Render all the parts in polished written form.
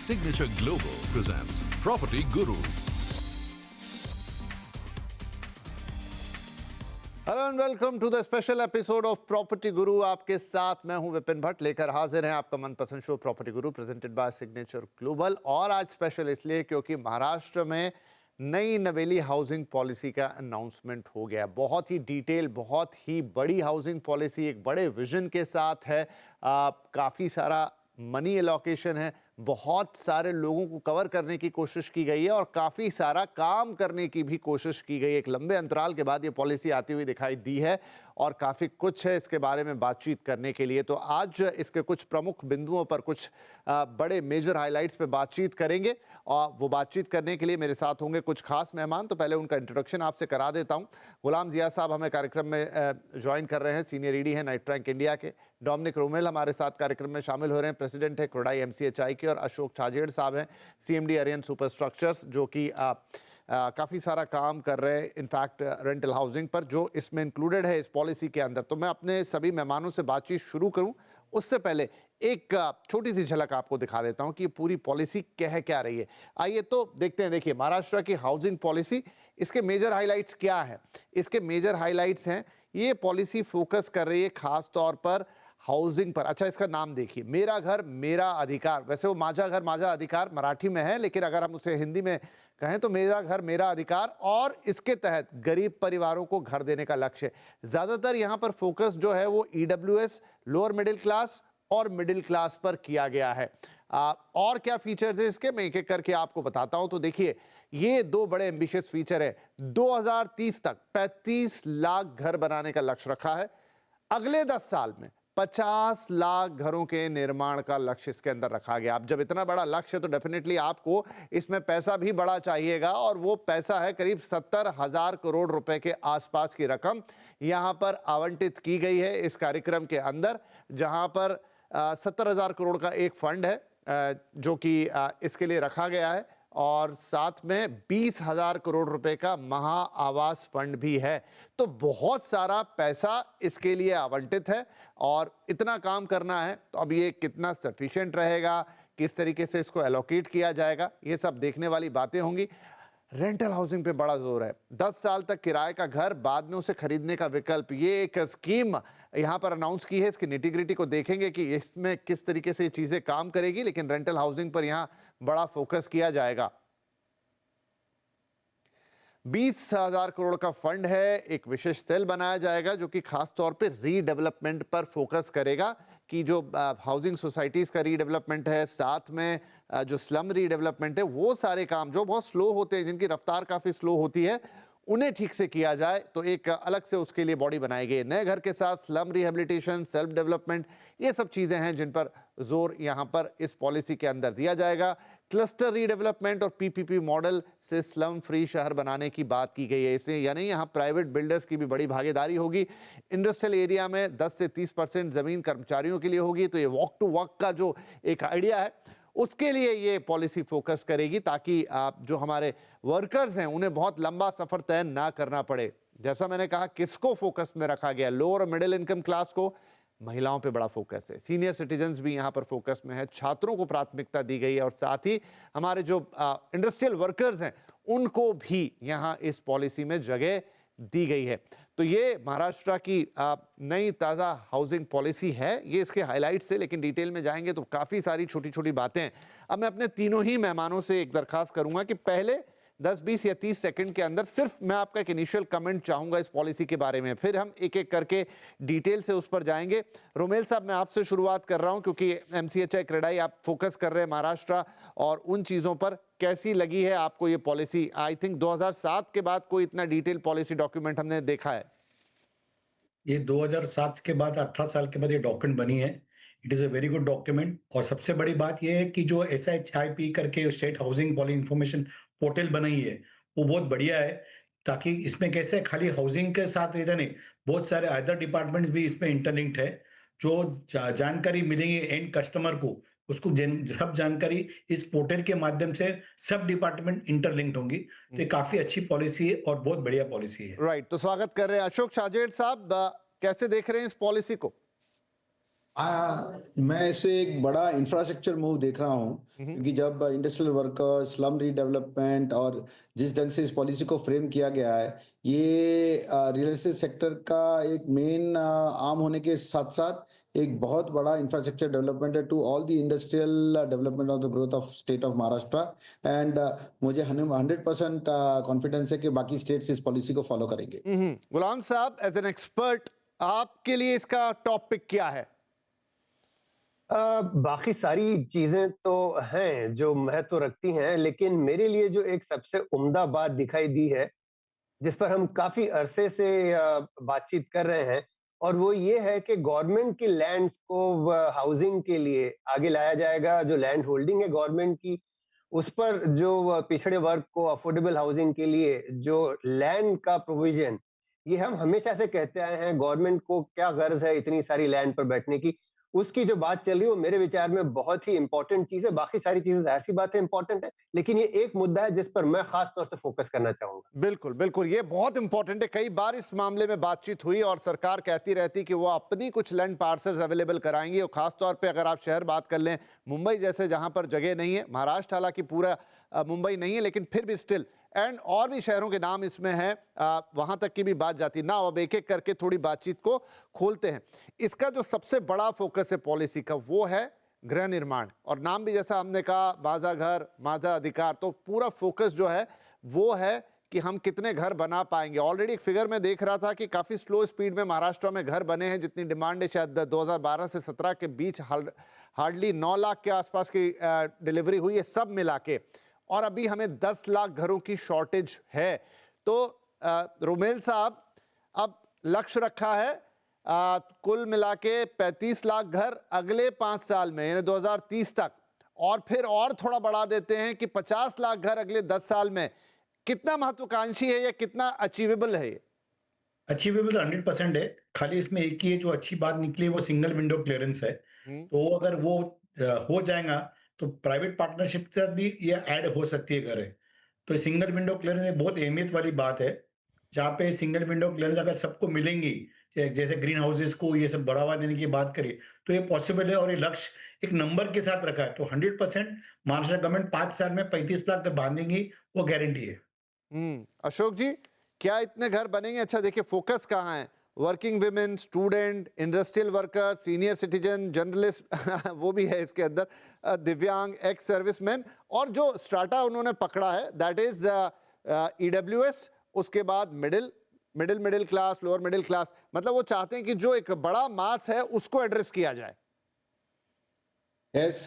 Signature Global presents Property Guru. Hello and welcome to the special episode of property Guru. आपके साथ मैं हूं विपिन भट्ट, लेकर हाजिर हैं आपका मनपसंद show property Guru presented by signature global. और आज स्पेशल इसलिए क्योंकि महाराष्ट्र में नई नवेली हाउसिंग पॉलिसी का अनाउंसमेंट हो गया। बहुत ही डिटेल, बहुत ही बड़ी हाउसिंग पॉलिसी, एक बड़े विजन के साथ है। काफ़ी सारा मनी एलोकेशन है, बहुत सारे लोगों को कवर करने की कोशिश की गई है और काफ़ी सारा काम करने की भी कोशिश की गई है। एक लंबे अंतराल के बाद ये पॉलिसी आती हुई दिखाई दी है और काफ़ी कुछ है इसके बारे में बातचीत करने के लिए। तो आज इसके कुछ प्रमुख बिंदुओं पर, कुछ बड़े मेजर हाइलाइट्स पे बातचीत करेंगे और वो बातचीत करने के लिए मेरे साथ होंगे कुछ खास मेहमान। तो पहले उनका इंट्रोडक्शन आपसे करा देता हूँ। गुलाम जिया साहब हमें कार्यक्रम में ज्वाइन कर रहे हैं, सीनियर ईडी हैं नाइट फ्रैंक इंडिया के। डोमिनिक रोमेल हमारे साथ कार्यक्रम में शामिल हो रहे हैं, प्रेसिडेंट है क्रोडाई MCHI के। और अशोक छाजेड़ साहब हैं, CMD अरियन सुपरस्ट्रक्चर्स, जो कि काफ़ी सारा काम कर रहे हैं इनफैक्ट रेंटल हाउसिंग पर, जो इसमें इंक्लूडेड है इस पॉलिसी के अंदर। तो मैं अपने सभी मेहमानों से बातचीत शुरू करूं उससे पहले एक छोटी सी झलक आपको दिखा देता हूं कि पूरी पॉलिसी कह क्या रही है। आइए तो देखते हैं। देखिए, महाराष्ट्र की हाउसिंग पॉलिसी, इसके मेजर हाइलाइट्स क्या है? इसके मेजर हाइलाइट्स हैं, ये पॉलिसी फोकस कर रही है खास तौर पर हाउसिंग पर। अच्छा, इसका नाम देखिए, मेरा घर मेरा अधिकार। वैसे वो माझा घर माझा अधिकार मराठी में है, लेकिन अगर हम उसे हिंदी में कहें तो मेरा घर मेरा अधिकार। और इसके तहत गरीब परिवारों को घर देने का लक्ष्य है। ज्यादातर यहाँ पर फोकस जो है वो EWS, लोअर मिडिल क्लास और मिडिल क्लास पर किया गया है। और क्या फीचर्स है इसके, मैं एक एक करके आपको बताता हूं। तो देखिए, ये दो बड़े एम्बिशियस फीचर है। 2030 तक 35 लाख घर बनाने का लक्ष्य रखा है। अगले 10 साल में 50 लाख घरों के निर्माण का लक्ष्य इसके अंदर रखा गया। अब जब इतना बड़ा लक्ष्य है तो डेफिनेटली आपको इसमें पैसा भी बड़ा चाहिएगा, और वो पैसा है करीब 70,000 करोड़ रुपए के आसपास की रकम यहां पर आवंटित की गई है इस कार्यक्रम के अंदर, जहां पर 70,000 करोड़ का एक फंड है जो कि इसके लिए रखा गया है, और साथ में 20,000 करोड़ रुपए का महा आवास फंड भी है। तो बहुत सारा पैसा इसके लिए आवंटित है और इतना काम करना है। तो अब ये कितना सफिशिएंट रहेगा, किस तरीके से इसको एलोकेट किया जाएगा, ये सब देखने वाली बातें होंगी। रेंटल हाउसिंग पे बड़ा जोर है। 10 साल तक किराए का घर, बाद में उसे खरीदने का विकल्प, ये एक स्कीम यहां पर अनाउंस की है। इसकी निटिग्रिटी को देखेंगे कि इसमें किस तरीके से ये चीजें काम करेगी, लेकिन रेंटल हाउसिंग पर यहां बड़ा फोकस किया जाएगा। 20,000 करोड़ का फंड है। एक विशेष सेल बनाया जाएगा जो कि खास तौर पे रीडेवलपमेंट पर फोकस करेगा, कि जो हाउसिंग सोसाइटीज का रीडेवलपमेंट है, साथ में जो स्लम रीडेवलपमेंट है, वो सारे काम जो बहुत स्लो होते हैं, जिनकी रफ्तार काफी स्लो होती है, उन्हें ठीक से किया जाए। तो एक अलग से उसके लिए बॉडी बनाई गई है। नए घर के साथ स्लम रिहेबिलिटेशन, सेल्फ डेवलपमेंट, ये सब चीजें हैं जिन पर जोर यहां पर इस पॉलिसी के अंदर दिया जाएगा। क्लस्टर रीडेवलपमेंट और PPP मॉडल से स्लम फ्री शहर बनाने की बात की गई है इसमें, यानी यहां प्राइवेट बिल्डर्स की भी बड़ी भागीदारी होगी। इंडस्ट्रियल एरिया में 10 से 30% जमीन कर्मचारियों के लिए होगी। तो ये वॉक टू वर्क का जो एक आइडिया है, उसके लिए ये पॉलिसी फोकस करेगी, ताकि जो हमारे वर्कर्स हैं उन्हें बहुत लंबा सफर तय ना करना पड़े। जैसा मैंने कहा, किसको फोकस में रखा गया? लोअर और मिडिल इनकम क्लास को, महिलाओं पे बड़ा फोकस है, सीनियर सिटीजन्स भी यहां पर फोकस में है, छात्रों को प्राथमिकता दी गई है, और साथ ही हमारे जो इंडस्ट्रियल वर्कर्स हैं उनको भी यहां इस पॉलिसी में जगह दी गई है। तो ये महाराष्ट्र की नई ताज़ा हाउसिंग पॉलिसी है। ये इसके हाइलाइट्स से, लेकिन डिटेल में जाएंगे तो काफ़ी सारी छोटी छोटी बातें हैं। अब मैं अपने तीनों ही मेहमानों से एक दरखास्त करूंगा कि पहले 10, 20 या 30 सेकंड के अंदर सिर्फ मैं आपका एक इनिशियल कमेंट चाहूंगा इस पॉलिसी के बारे में, फिर हम एक एक करके डिटेल से उस पर जाएंगे। रोमेल साहब, मैं आपसे शुरुआत कर रहा हूं क्योंकि MCHI क्रेडाई आप फोकस कर रहे हैं महाराष्ट्र और उन चीज़ों पर। कैसी लगी है आपको ये पॉलिसी? आई थिंक 2007 के बाद कोई इतना डिटेल पॉलिसी डॉक्यूमेंट हमने देखा है। ये 2007 के बाद 18 साल के बाद ये डॉक्यूमेंट बनी है। It is a very good document. और सबसे बड़ी बात ये है कि जो SHIP करके state housing policy information portal बनाई है, वो बहुत बढ़िया है। ताकि इसमें कैसे खाली हाउसिंग के साथ रहता नहीं, बहुत सारे अदर डिपार्टमेंट्स भी इसमें इंटरलिंक्ड है। जो जानकारी मिलेगी एंड कस्टमर को, उसको सब जानकारी इस पोर्टल के माध्यम से सब डिपार्टमेंट इंटरलिंक्ड होंगी। तो ये काफी अच्छी पॉलिसी है और बहुत बढ़िया पॉलिसी है। राइट, तो स्वागत कर रहे हैं अशोक छाजेड़ साहब। कैसे देख रहे हैं इस पॉलिसी को? मैं इसे एक बड़ा इंफ्रास्ट्रक्चर मूव देख रहा हूँ, हम्म, क्योंकि जब इंडस्ट्रियल वर्कर्स, स्लम रीडेवलपमेंट और जिस ढंग से इस पॉलिसी को फ्रेम किया गया है, ये रियल एस्टेट सेक्टर का एक मेन आर्म होने के साथ-साथ एक बहुत बड़ा इंफ्रास्ट्रक्चर डेवलपमेंट है to all the industrial development of the growth of state of Maharashtra. And मुझे 100% कॉन्फिडेंस है कि बाकी स्टेट्स इस पॉलिसी को फॉलो करेंगे। गुलाम साहब, एज एन एक्सपर्ट, आपके लिए इसका टॉपिक क्या है? बाकी सारी चीजें तो हैं जो महत्व रखती हैं, लेकिन मेरे लिए जो एक सबसे उम्दा बात दिखाई दी है, जिस पर हम काफी अरसे से बातचीत कर रहे हैं, और वो ये है कि गवर्नमेंट की लैंड्स को हाउसिंग के लिए आगे लाया जाएगा। जो लैंड होल्डिंग है गवर्नमेंट की, उस पर जो पिछड़े वर्ग को अफोर्डेबल हाउसिंग के लिए जो लैंड का प्रोविजन, ये हम हमेशा से कहते आए हैं। गवर्नमेंट को क्या गर्ज है इतनी सारी लैंड पर बैठने की? उसकी जो बात चल रही है वो मेरे विचार में बहुत ही इंपॉर्टेंट चीज है। बाकी सारी चीजें जाहिर सी बात है इंपॉर्टेंट है, लेकिन ये एक मुद्दा है जिस पर मैं खास तौर से फोकस करना चाहूंगा। बिल्कुल बिल्कुल, ये बहुत इंपॉर्टेंट है। कई बार इस मामले में बातचीत हुई और सरकार कहती रहती कि वो अपनी कुछ लैंड पार्सल्स अवेलेबल कराएंगी, और खास तौर पे अगर आप शहर बात कर लें, मुंबई जैसे जहां पर जगह नहीं है, महाराष्ट्र हालांकि पूरा मुंबई नहीं है, लेकिन फिर भी स्टिल, एंड और भी शहरों के नाम इसमें हैं, वहां तक की भी बात जाती ना। अब एक एक करके थोड़ी बातचीत को खोलते हैं। इसका जो सबसे बड़ा फोकस है पॉलिसी का, वो है गृह निर्माण, और नाम भी जैसा हमने कहा, माझा घर माझा अधिकार। तो पूरा फोकस जो है वो है कि हम कितने घर बना पाएंगे। ऑलरेडी एक फिगर में देख रहा था कि काफी स्लो स्पीड में महाराष्ट्र में घर बने हैं। जितनी डिमांड है, शायद 2012 से 17 के बीच हार्डली 9 लाख के आसपास की डिलीवरी हुई है सब मिला के, और अभी हमें 10 लाख घरों की शॉर्टेज है। तो रोमेल साहब, अब लक्ष्य रखा है कुल मिला के 35 लाख घर अगले 5 साल में, यानी 2030 तक, और फिर और थोड़ा बढ़ा देते हैं कि 50 लाख घर अगले 10 साल में। कितना महत्वाकांक्षी है, या कितना अचीवेबल है ये? अचीवेबल 100% है। खाली इसमें एक ही है जो अच्छी बात निकली, वो सिंगल विंडो क्लियरेंस है। हम्म, तो अगर वो हो जाएगा तो प्राइवेट पार्टनरशिप के साथ भी ये ऐड हो सकती है घरें। तो सिंगल विंडो क्लियरेंस एक बहुत अहमियत वाली बात है, जहाँ पे सिंगल विंडो क्लियरेंस अगर सबको मिलेंगी, जैसे ग्रीन हाउसेस को ये सब बढ़ावा देने की बात करें, तो ये पॉसिबल है। और ये लक्ष्य एक नंबर के साथ रखा है, तो 100% महाराष्ट्र गवर्नमेंट 5 साल में 35 लाख घर बांधेंगी, वो गारंटी है। अशोक जी, क्या इतने घर बनेंगे? अच्छा देखिए, फोकस कहाँ है? Working women, student, industrial worker, senior citizen, journalist वो भी है इसके अंदर, दिव्यांग, एक्स सर्विसमैन, और जो स्ट्राटा उन्होंने पकड़ा है दैट इज ईडब्ल्यूएस, उसके बाद middle class, lower middle class. मतलब वो चाहते हैं कि जो एक बड़ा मास है उसको एड्रेस किया जाए। यस,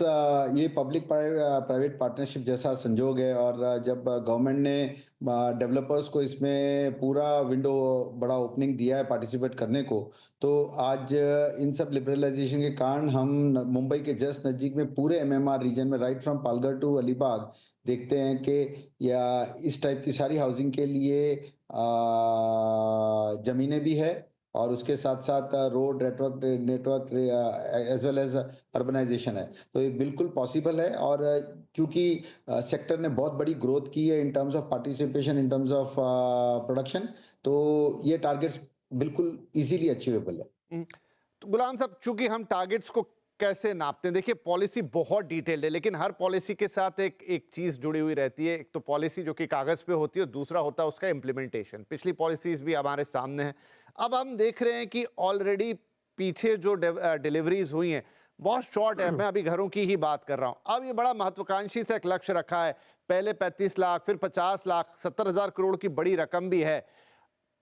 ये पब्लिक प्राइवेट पार्टनरशिप जैसा संजोग है, और जब गवर्नमेंट ने डेवलपर्स को इसमें पूरा विंडो बड़ा ओपनिंग दिया है पार्टिसिपेट करने को, तो आज इन सब लिबरलाइजेशन के कारण हम मुंबई के जस्ट नज़दीक में पूरे एमएमआर रीजन में, right from Palghar to Alibag, देखते हैं कि या इस टाइप की सारी हाउसिंग के लिए ज़मीनें भी है, और उसके साथ साथ road network as well as urbanisation है। तो ये बिल्कुल पॉसिबल है, और क्योंकि सेक्टर ने बहुत बड़ी ग्रोथ की है in terms of participation, in terms of production, तो ये टारगेट्स बिल्कुल इजीली अचीवेबल है। तो गुलाम साहब, चूंकि हम टारगेट्स को कैसे नापते हैं, देखिए पॉलिसी बहुत डिटेल्ड है, लेकिन हर पॉलिसी के साथ एक एक चीज जुड़ी हुई रहती है। एक तो पॉलिसी जो कि कागज पे होती है, दूसरा होता है उसका इम्प्लीमेंटेशन। पिछली पॉलिसीज भी हमारे सामने है। अब हम देख रहे हैं कि ऑलरेडी पीछे जो डिलीवरीज हुई हैं बहुत शॉर्ट है। मैं अभी घरों की ही बात कर रहा हूं। अब ये बड़ा महत्वाकांक्षी से एक लक्ष्य रखा है, पहले 35 लाख, फिर 50 लाख, 70,000 करोड़ की बड़ी रकम भी है।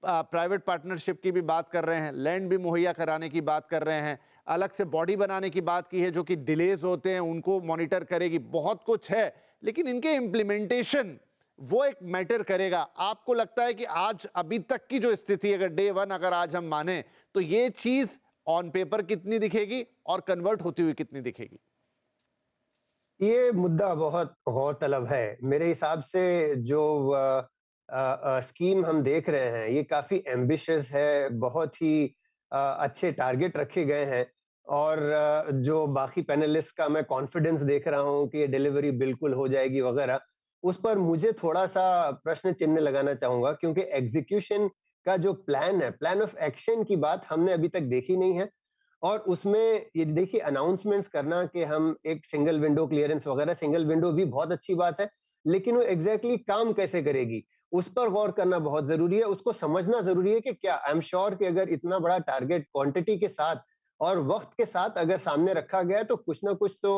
प्राइवेट पार्टनरशिप की भी बात कर रहे हैं, लैंड भी मुहैया कराने की बात कर रहे हैं, अलग से बॉडी बनाने की बात की है जो कि डिलेज होते हैं उनको मॉनिटर करेगी। बहुत कुछ है, लेकिन इनके इम्प्लीमेंटेशन वो एक मैटर करेगा। आपको लगता है कि आज अभी तक की जो स्थिति, अगर डे 1 अगर आज हम माने, तो ये चीज ऑन पेपर कितनी दिखेगी और कन्वर्ट होती हुई कितनी दिखेगी? ये मुद्दा बहुत गौर तलब है। मेरे हिसाब से जो स्कीम हम देख रहे हैं ये काफी एम्बिशियस है, बहुत ही अच्छे टारगेट रखे गए हैं, और जो बाकी पैनलिस्ट का मैं कॉन्फिडेंस देख रहा हूँ कि ये डिलीवरी बिल्कुल हो जाएगी वगैरह, उस पर मुझे थोड़ा सा प्रश्न चिन्ह लगाना चाहूंगा, क्योंकि एग्जीक्यूशन का जो प्लान है, प्लान ऑफ एक्शन की बात हमने अभी तक देखी नहीं है। और उसमें ये देखिए अनाउंसमेंट्स करना कि हम एक सिंगल विंडो क्लियरेंस वगैरह, सिंगल विंडो भी बहुत अच्छी बात है, लेकिन वो एग्जैक्टली काम कैसे करेगी उस पर गौर करना बहुत जरूरी है, उसको समझना जरूरी है कि क्या आई एम श्योर कि अगर इतना बड़ा टारगेट क्वांटिटी के साथ और वक्त के साथ अगर सामने रखा गया है तो कुछ ना कुछ तो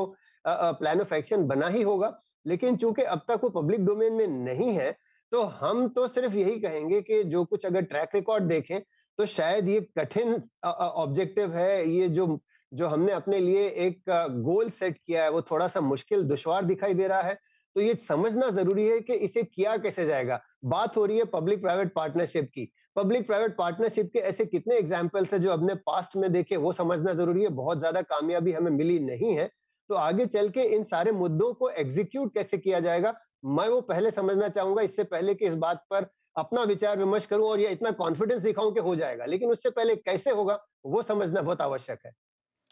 प्लान ऑफ एक्शन बना ही होगा। लेकिन चूंकि अब तक वो पब्लिक डोमेन में नहीं है, तो हम तो सिर्फ यही कहेंगे कि जो कुछ अगर ट्रैक रिकॉर्ड देखें तो शायद ये कठिन ऑब्जेक्टिव है, ये जो जो हमने अपने लिए एक गोल सेट किया है वो थोड़ा सा मुश्किल दुश्वार दिखाई दे रहा है। तो ये समझना जरूरी है कि इसे किया कैसे जाएगा। बात हो रही है पब्लिक प्राइवेट पार्टनरशिप की, पब्लिक प्राइवेट पार्टनरशिप के ऐसे कितने एग्जाम्पल्स है जो हमने पास्ट में देखे, वो समझना जरूरी है। बहुत ज्यादा कामयाबी हमें मिली नहीं है, तो आगे चल के इन सारे मुद्दों को एग्जीक्यूट कैसे किया जाएगा, मैं वो पहले समझना चाहूंगा, इससे पहले कि इस बात पर अपना विचार विमर्श करूं और ये इतना कॉन्फिडेंस दिखाऊं कि हो जाएगा। लेकिन उससे पहले कैसे होगा वो समझना बहुत आवश्यक है।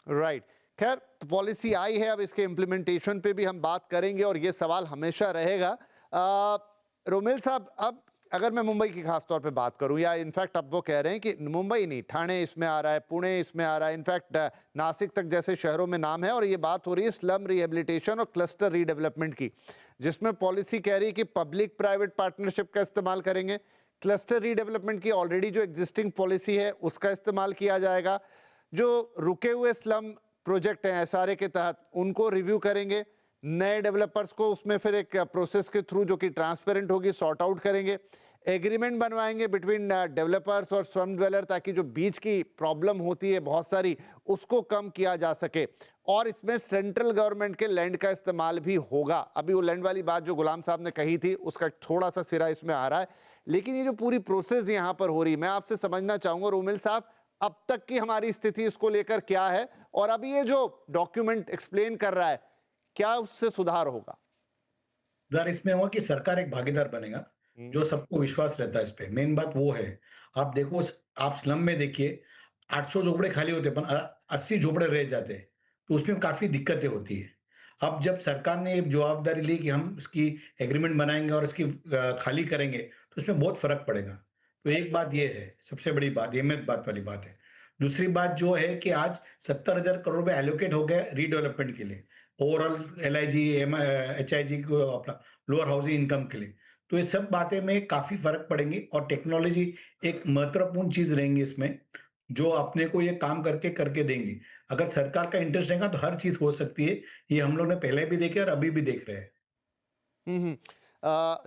राइट। खैर, तो पॉलिसी आई है, अब इसके इम्प्लीमेंटेशन पे भी हम बात करेंगे और ये सवाल हमेशा रहेगा। रोमिल साहब, अब अगर मैं मुंबई की खास तौर पे बात करूं, या इनफैक्ट अब वो कह रहे हैं कि मुंबई नहीं, ठाणे इसमें आ रहा है, पुणे इसमें आ रहा है, इनफैक्ट नासिक तक जैसे शहरों में नाम है, और ये बात हो रही है स्लम रिहेबिलिटेशन और क्लस्टर रीडेवलपमेंट की, जिसमें पॉलिसी कह रही है कि पब्लिक प्राइवेट पार्टनरशिप का इस्तेमाल करेंगे, क्लस्टर रीडेवलपमेंट की ऑलरेडी जो एग्जिस्टिंग पॉलिसी है उसका इस्तेमाल किया जाएगा, जो रुके हुए स्लम प्रोजेक्ट हैं एसआरए के तहत उनको रिव्यू करेंगे, नए डेवलपर्स को उसमें फिर एक प्रोसेस के थ्रू जो कि ट्रांसपेरेंट होगी सॉर्ट आउट करेंगे, एग्रीमेंट बनवाएंगे बिटवीन डेवलपर्स और स्लम ड्वेलर, ताकि जो बीच की प्रॉब्लम होती है बहुत सारी उसको कम किया जा सके, और इसमें सेंट्रल गवर्नमेंट के लैंड का इस्तेमाल भी होगा। अभी वो लैंड वाली बात जो गुलाम साहब ने कही थी उसका थोड़ा सा सिरा इसमें आ रहा है, लेकिन ये जो पूरी प्रोसेस यहाँ पर हो रही है, मैं आपसे समझना चाहूंगा रोमिल साहब, अब तक की हमारी स्थिति इसको लेकर क्या है, और अभी ये जो डॉक्यूमेंट एक्सप्लेन कर रहा है क्या उससे सुधार होगा? सुधार इसमें हुआ कि सरकार एक भागीदार बनेगा, जो सबको विश्वास रहता है इस पे। मेन बात वो है। आप देखो, आप स्लम में देखिए 800 झोपड़े खाली होते हैं, पर 80 झोपड़े रह जाते हैं, तो उसमें काफी दिक्कतें होती है। अब जब सरकार ने एक जवाबदारी ली कि हम इसकी एग्रीमेंट बनाएंगे और इसकी खाली करेंगे, तो उसमें बहुत फर्क पड़ेगा। तो एक बात ये है, सबसे बड़ी बात, अहमियत बात वाली बात है। दूसरी बात जो है कि आज 70,000 करोड़ रुपए एलोकेट हो गए रीडेवलपमेंट के लिए, ओवरऑल एलआईजी एचआईजी को, अपना लोअर हाउसिंग इनकम के लिए। तो ये सब बातें में काफी फर्क पड़ेंगे, और टेक्नोलॉजी एक महत्वपूर्ण चीज रहेंगी इसमें, जो अपने को ये काम करके करके देंगे। अगर सरकार का इंटरेस्ट रहेगा तो हर चीज हो सकती है। ये हम लोग ने पहले भी देखे और अभी भी देख रहे हैं।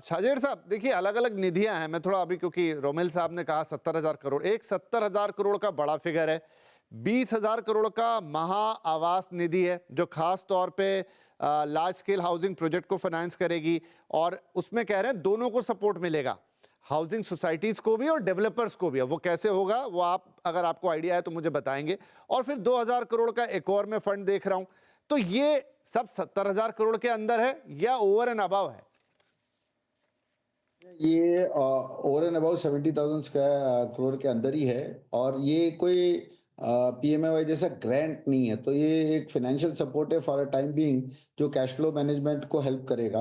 शाहजेर साहब, देखिए अलग अलग निधियां हैं, मैं थोड़ा अभी, क्योंकि रोमिल साहब ने कहा 70,000 करोड़, एक 70,000 करोड़ का बड़ा फिगर है, 20,000 करोड़ का महा आवास निधि है जो खास तौर पे लार्ज स्केल हाउसिंग प्रोजेक्ट को फाइनेंस करेगी, और उसमें कह रहे हैं दोनों को सपोर्ट मिलेगा, हाउसिंग सोसाइटीज को भी और डेवलपर्स को भी। अब वो कैसे होगा वो आप, अगर आपको आइडिया है तो मुझे बताएंगे। और फिर 2,000 करोड़ का एक और मैं फंड देख रहा हूं, तो ये सब 70,000 करोड़ के अंदर है या ओवर एंड अबव है? ये ओवर एंड अबाउट 70,000 करोड़ के अंदर ही है, और ये कोई पीएमएवाई जैसा ग्रांट नहीं है, तो ये एक फाइनेंशियल सपोर्ट है फॉर अ टाइम बीइंग, जो कैश फ्लो मैनेजमेंट को हेल्प करेगा।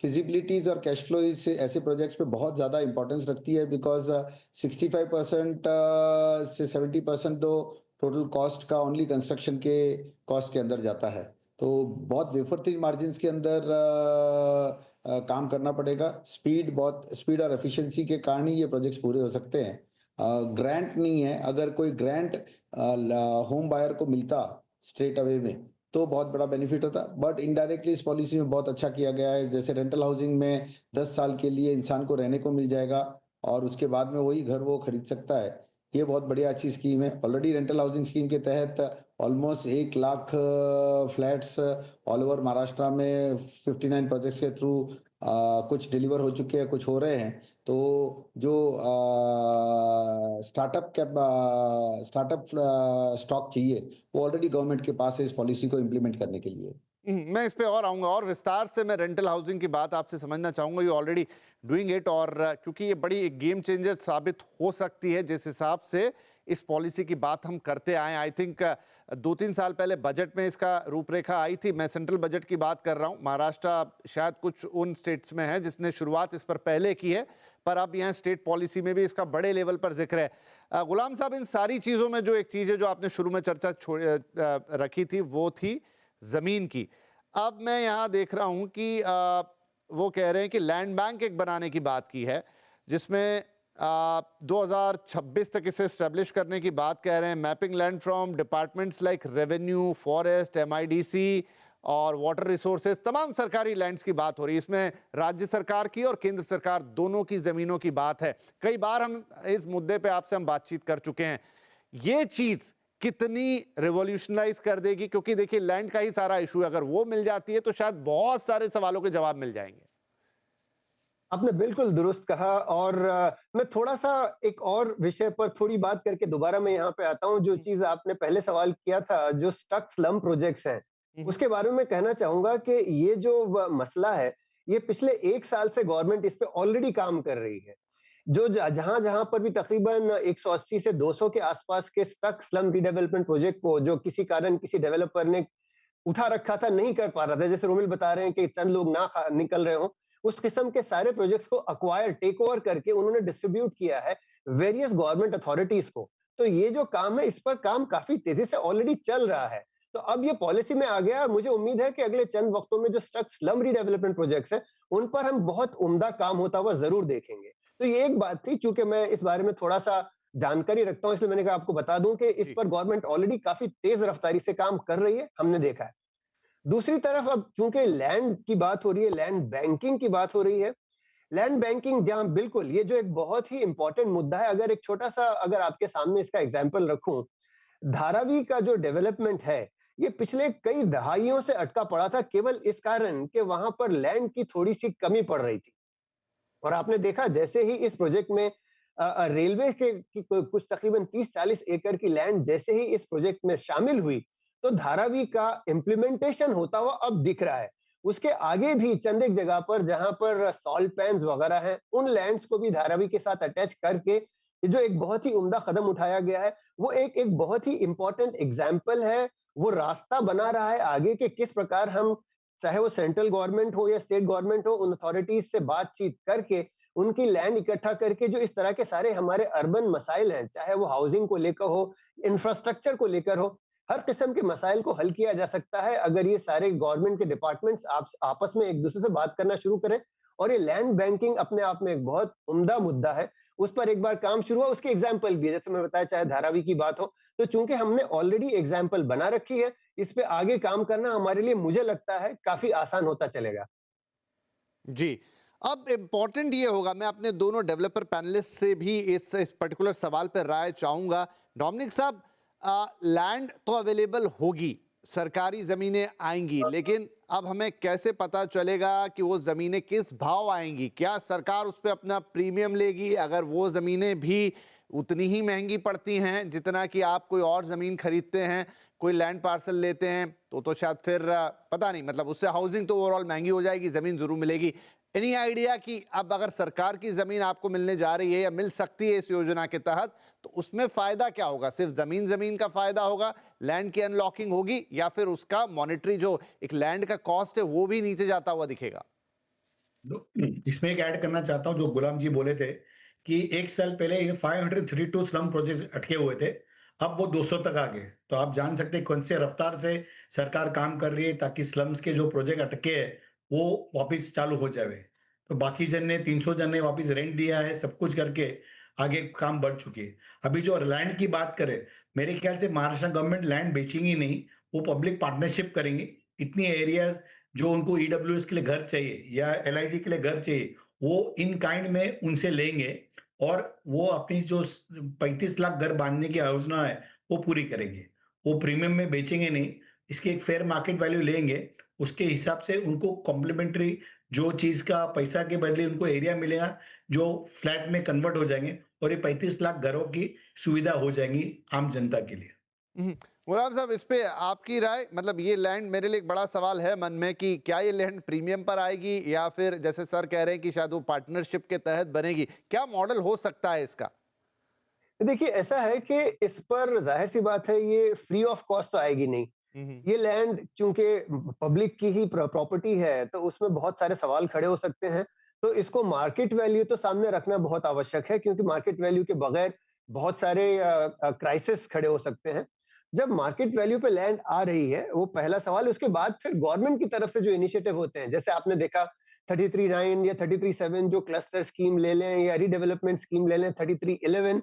फिजिबिलिटीज और कैश फ्लो इस ऐसे प्रोजेक्ट्स पे बहुत ज़्यादा इंपॉर्टेंस रखती है, बिकॉज 65% से 70% तो टोटल कॉस्ट का ओनली कंस्ट्रक्शन के कॉस्ट के अंदर जाता है। तो बहुत वेफर थिन मार्जिन्स के अंदर काम करना पड़ेगा। स्पीड और एफिशिएंसी के कारण ही ये प्रोजेक्ट्स पूरे हो सकते हैं। ग्रांट नहीं है। अगर कोई ग्रांट होम बायर को मिलता स्ट्रेट अवे में तो बहुत बड़ा बेनिफिट होता, बट इनडायरेक्टली इस पॉलिसी में बहुत अच्छा किया गया है। जैसे रेंटल हाउसिंग में 10 साल के लिए इंसान को रहने को मिल जाएगा, और उसके बाद में वही घर वो खरीद सकता है। ये बहुत बढ़िया अच्छी स्कीम है। ऑलरेडी रेंटल हाउसिंग स्कीम के तहत almost 1 lakh flats all over Maharashtra में 59 प्रोजेक्ट्स के थ्रू कुछ डिलीवर हो चुके हैं, कुछ हो रहे हैं। तो जो स्टार्टअप स्टॉक चाहिए वो ऑलरेडी गवर्नमेंट के पास है इस पॉलिसी को इम्प्लीमेंट करने के लिए। मैं इस पे और आऊंगा, और विस्तार से मैं रेंटल हाउसिंग की बात आपसे समझना चाहूंगा। यू ऑलरेडी डूइंग इट, और क्योंकि ये बड़ी एक गेम चेंजर साबित हो सकती है जिस हिसाब से इस पॉलिसी की बात हम करते आए। आई थिंक 2-3 साल पहले बजट में इसका रूपरेखा आई थी। मैं सेंट्रल बजट की बात कर रहा हूं। महाराष्ट्र शायद कुछ उन स्टेट्स में है जिसने शुरुआत इस पर पहले की है, पर अब यहाँ स्टेट पॉलिसी में भी इसका बड़े लेवल पर जिक्र है। गुलाम साहब, इन सारी चीज़ों में जो एक चीज़ है जो आपने शुरू में चर्चा रखी थी वो थी ज़मीन की। अब मैं यहाँ देख रहा हूँ कि वो कह रहे हैं कि लैंड बैंक एक बनाने की बात की है, जिसमें 2026 तक इसे एस्टेब्लिश करने की बात कह रहे हैं। Mapping land from departments like revenue, forest, MIDC और वाटर रिसोर्सेज, तमाम सरकारी लैंड्स की बात हो रही है। इसमें राज्य सरकार की और केंद्र सरकार दोनों की जमीनों की बात है। कई बार हम इस मुद्दे पे आपसे हम बातचीत कर चुके हैं। ये चीज कितनी रिवॉल्यूशनलाइज कर देगी? क्योंकि देखिए लैंड का ही सारा इशू है, अगर वो मिल जाती है तो शायद बहुत सारे सवालों के जवाब मिल जाएंगे। आपने बिल्कुल दुरुस्त कहा। और मैं थोड़ा सा एक और विषय पर थोड़ी बात करके दोबारा मैं यहाँ पे आता हूँ। जो चीज आपने पहले सवाल किया था, जो स्टक स्लम प्रोजेक्ट्स हैं, उसके बारे में कहना चाहूंगा कि ये जो मसला है, ये पिछले 1 साल से गवर्नमेंट इस पे ऑलरेडी काम कर रही है। जो जहां जहां पर भी तकरीबन 180 से 200 के आसपास के स्टक स्लम रीडेवलपमेंट प्रोजेक्ट को जो किसी कारण किसी डेवलपर ने उठा रखा था, नहीं कर पा रहा था, जैसे रोमिल बता रहे हैं कि चंद लोग ना निकल रहे हो, उस किस्म के सारे प्रोजेक्ट्स को अक्वायर टेक ओवर करके उन्होंने डिस्ट्रीब्यूट किया है वेरियस गवर्नमेंट अथॉरिटीज को। तो ये जो काम है, इस पर काम काफी तेजी से ऑलरेडी चल रहा है। तो अब ये पॉलिसी में आ गया और मुझे उम्मीद है कि अगले चंद वक्तों में जो स्ट्रक स्लम रीडेवलपमेंट प्रोजेक्ट्स हैं, उन पर हम बहुत उम्दा काम होता हुआ जरूर देखेंगे। तो ये एक बात थी, चूंकि मैं इस बारे में थोड़ा सा जानकारी रखता हूं, इसलिए मैंने कहा आपको बता दूं कि इस पर गवर्नमेंट ऑलरेडी काफी तेज रफ्तारी से काम कर रही है, हमने देखा है। दूसरी तरफ अब चूंकि लैंड की बात हो रही है, लैंड बैंकिंग की बात हो रही है, लैंड बैंकिंग जहां बिल्कुल ये जो एक बहुत ही इंपॉर्टेंट मुद्दा है, अगर एक छोटा सा अगर आपके सामने इसका एग्जाम्पल रखूं, धारावी का जो डेवलपमेंट है, ये पिछले कई दहाइयों से अटका पड़ा था, केवल इस कारण कि वहां पर लैंड की थोड़ी सी कमी पड़ रही थी। और आपने देखा जैसे ही इस प्रोजेक्ट में रेलवे के की कुछ तकरीबन 30-40 एकड़ की लैंड जैसे ही इस प्रोजेक्ट में शामिल हुई, तो धारावी का इम्प्लीमेंटेशन होता हुआ अब दिख रहा है। उसके आगे भी चंद एक जगह पर जहां पर सॉल्ट पैन्स वगैरह हैं, उन लैंड्स को भी धारावी के साथ अटैच करके ये जो एक बहुत ही उम्दा कदम उठाया गया है, वो एक एक बहुत ही इंपॉर्टेंट एग्जाम्पल है। वो रास्ता बना रहा है आगे के किस प्रकार हम, चाहे वो सेंट्रल गवर्नमेंट हो या स्टेट गवर्नमेंट हो, उन अथॉरिटीज से बातचीत करके उनकी लैंड इकट्ठा करके जो इस तरह के सारे हमारे अर्बन मसाइल हैं, चाहे वो हाउसिंग को लेकर हो, इंफ्रास्ट्रक्चर को लेकर हो, हर किस्म के मसाइल को हल किया जा सकता है अगर ये सारे गवर्नमेंट के डिपार्टमेंट्स आपस में एक दूसरे से बात करना शुरू करें। और ये लैंड बैंकिंग अपने आप में एक बहुत उम्दा मुद्दा है, उस पर एक बार काम शुरू हुआ, उसके एग्जाम्पल भी है, जैसे मैं बताया, चाहे धारावी की बात हो। तो चूंकि हमने ऑलरेडी एग्जाम्पल बना रखी है, इस पे आगे काम करना हमारे लिए मुझे लगता है काफी आसान होता चलेगा। जी, अब इम्पॉर्टेंट ये होगा, मैं अपने दोनों डेवलपर पैनलिस्ट से भी इस पर्टिकुलर सवाल पर राय चाहूंगा। डोमिनिक साहब, लैंड तो अवेलेबल होगी, सरकारी ज़मीनें आएंगी, लेकिन अब हमें कैसे पता चलेगा कि वो ज़मीनें किस भाव आएंगी? क्या सरकार उस पर अपना प्रीमियम लेगी? अगर वो ज़मीनें भी उतनी ही महंगी पड़ती हैं जितना कि आप कोई और ज़मीन खरीदते हैं, कोई लैंड पार्सल लेते हैं, तो शायद फिर पता नहीं, मतलब उससे हाउसिंग तो ओवरऑल महंगी हो जाएगी, ज़मीन ज़रूर मिलेगी। एनी आइडिया कि अब अगर सरकार की ज़मीन आपको मिलने जा रही है या मिल सकती है इस योजना के तहत, तो उसमें फ़ायदा क्या होगा? सिर्फ ज़मीन का फ़ायदा होगा, लैंड की अनलॉकिंग होगी, या फिर उसका मॉनेटरी जो एक लैंड का कॉस्ट है वो भी नीचे जाता हुआ दिखेगा? इसमें एक ऐड करना चाहता हूं, जो गुलाम जी बोले थे कि 1 साल पहले 532 स्लम प्रोजेक्ट अटके हुए थे, अब वो 200 तक आ गए। तो आप जान सकते हैं कौन से रफ्तार से सरकार काम कर रही है ताकि स्लम्स के जो प्रोजेक्ट अटके हैं वो वापस चालू हो जाए। तो बाकी जन ने 300 जन ने वापस रेंट दिया है, सब कुछ करके आगे काम बढ़ चुकी है। अभी जो लैंड की बात करें, मेरे ख्याल से महाराष्ट्र गवर्नमेंट लैंड बेचेंगी नहीं, वो पब्लिक पार्टनरशिप करेंगी। इतनी एरियाज जो उनको ईडब्ल्यूएस के लिए घर चाहिए या एलआईजी के लिए घर चाहिए, वो इन काइंड में उनसे लेंगे और वो अपनी जो 35 लाख घर बांधने की योजना है वो पूरी करेंगे। वो प्रीमियम में बेचेंगे नहीं, इसकी एक फेयर मार्केट वैल्यू लेंगे, उसके हिसाब से उनको कॉम्प्लीमेंट्री जो चीज का पैसा के बदले उनको एरिया मिलेगा, जो फ्लैट में कन्वर्ट हो जाएंगे और ये 35 लाख घरों की सुविधा हो जाएंगी आम जनता के लिए। गुलाम साहब, इस पे आपकी राय? मतलब ये लैंड, मेरे लिए एक बड़ा सवाल है मन में कि क्या ये लैंड प्रीमियम पर आएगी या फिर जैसे सर कह रहे हैं कि शायद वो पार्टनरशिप के तहत बनेगी, क्या मॉडल हो सकता है इसका? देखिए, ऐसा है कि इस पर जाहिर सी बात है, ये फ्री ऑफ कॉस्ट तो आएगी नहीं। ये लैंड चूंकि पब्लिक की ही प्रॉपर्टी है, तो उसमें बहुत सारे सवाल खड़े हो सकते हैं। तो इसको मार्केट वैल्यू तो सामने रखना बहुत आवश्यक है, क्योंकि मार्केट वैल्यू के बगैर बहुत सारे क्राइसिस खड़े हो सकते हैं। जब मार्केट वैल्यू पे लैंड आ रही है, वो पहला सवाल, उसके बाद फिर गवर्नमेंट की तरफ से जो इनिशिएटिव होते हैं, जैसे आपने देखा 33(9) या 33(7) जो क्लस्टर स्कीम ले लें या रीडेवलपमेंट स्कीम ले लें, 33(11),